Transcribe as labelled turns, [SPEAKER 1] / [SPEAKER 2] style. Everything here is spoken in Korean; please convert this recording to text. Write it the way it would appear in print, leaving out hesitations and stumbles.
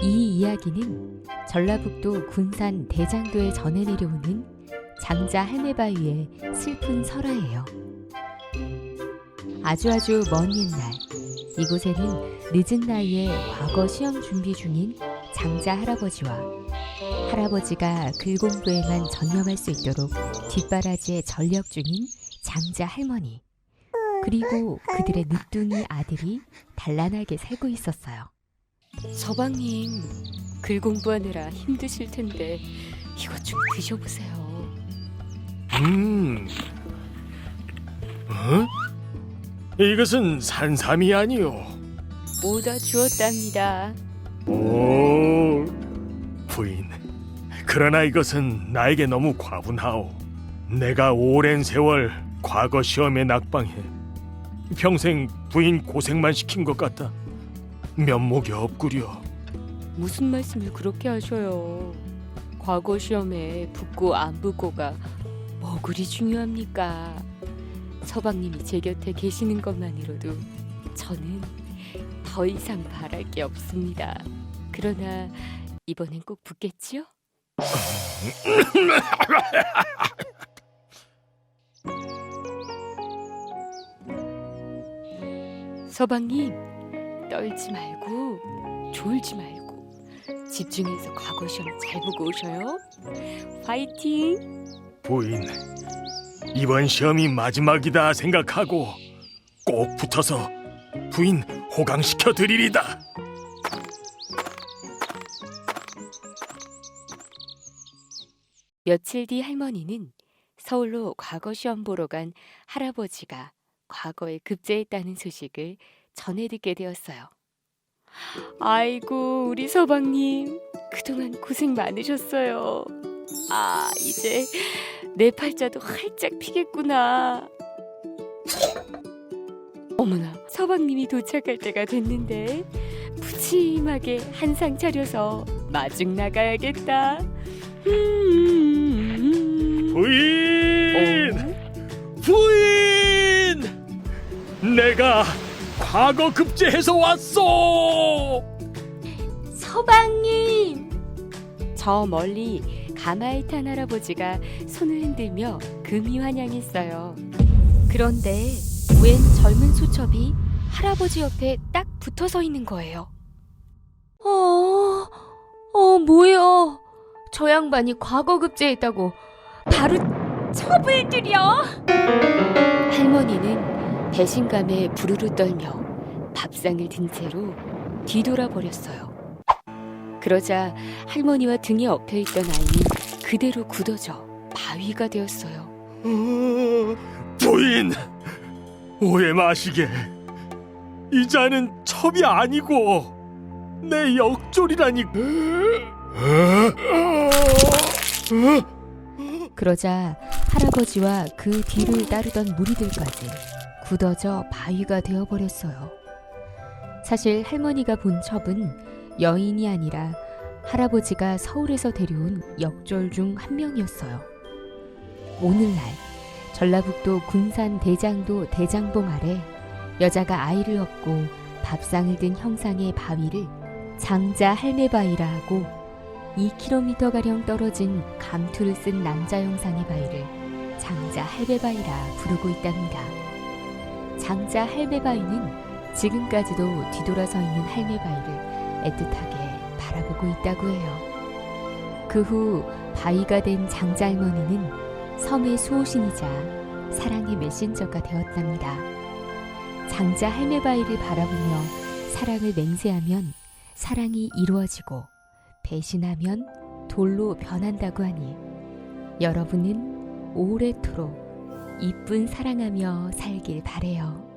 [SPEAKER 1] 이 이야기는 전라북도 군산 대장도에 전해 내려오는 장자 할매바위의 슬픈 설화예요. 아주 먼 옛날, 이곳에는 늦은 나이에 과거 시험 준비 중인 장자 할아버지와 할아버지가 글 공부에만 전념할 수 있도록 뒷바라지에 전력 중인 장자 할머니, 그리고 그들의 늦둥이 아들이 단란하게 살고 있었어요. 서방님, 글 공부하느라 힘드실 텐데 이것 좀 드셔보세요.
[SPEAKER 2] 이것은 산삼이 아니오.
[SPEAKER 1] 모다 주었답니다.
[SPEAKER 2] 오, 부인. 그러나 이것은 나에게 너무 과분하오. 내가 오랜 세월 과거 시험에 낙방해 평생 부인 고생만 시킨 것 같다. 면목이 없구려.
[SPEAKER 1] 무슨 말씀을 그렇게 하셔요. 과거 시험에 붙고 안 붙고가 뭐 그리 중요합니까? 서방님이 제 곁에 계시는 것만으로도 저는 더 이상 바랄 게 없습니다. 그러나 이번엔 꼭 붙겠지요? 서방님, 떨지 말고 졸지 말고 집중해서 과거 시험 잘 보고 오셔요. 화이팅!
[SPEAKER 2] 부인, 이번 시험이 마지막이다 생각하고 꼭 붙어서 부인 호강시켜 드리리다.
[SPEAKER 1] 며칠 뒤 할머니는 서울로 과거 시험 보러 간 할아버지가 과거에 급제했다는 소식을 전해 듣게 되었어요. 아이고, 우리 서방님, 그동안 고생 많으셨어요. 아, 이제 내 팔자도 활짝 피겠구나. 어머나, 서방님이 도착할 때가 됐는데 푸짐하게 한상 차려서 마중 나가야겠다.
[SPEAKER 2] 부인! 부인! 내가 과거 급제해서 왔소!
[SPEAKER 1] 서방님! 저 멀리 가마에 탄 할아버지가 손을 흔들며 금이 환영했어요. 그런데 웬 젊은 소첩이 할아버지 옆에 딱 붙어 서 있는 거예요. 뭐예요? 저 양반이 과거 급제했다고 바로 첩을 들여? 할머니는 배신감에 부르르 떨며 밥상을 든 채로 뒤돌아 버렸어요. 그러자 할머니와 등에 엎여있던 아이는 그대로 굳어져 바위가 되었어요.
[SPEAKER 2] 부인! 오해 마시게. 이 자는 첩이 아니고 내 역졸이라니.
[SPEAKER 1] 그러자 할아버지와 그 뒤를 따르던 무리들까지 굳어져 바위가 되어버렸어요. 사실 할머니가 본 첩은 여인이 아니라 할아버지가 서울에서 데려온 역졸 중 한 명이었어요. 오늘날 전라북도 군산 대장도 대장봉 아래 여자가 아이를 업고 밥상을 든 형상의 바위를 장자 할매바위라 하고 2km가량 떨어진 감투를 쓴 남자 형상의 바위를 장자 할매바위라 부르고 있답니다. 장자 할매바위는 지금까지도 뒤돌아서 있는 할매바위를 애틋하게 바라보고 있다고 해요. 그 후 바위가 된 장자 할머니는 섬의 수호신이자 사랑의 메신저가 되었답니다. 장자 할매바위를 바라보며 사랑을 맹세하면 사랑이 이루어지고 배신하면 돌로 변한다고 하니 여러분은 오래도록 이쁜 사랑하며 살길 바래요.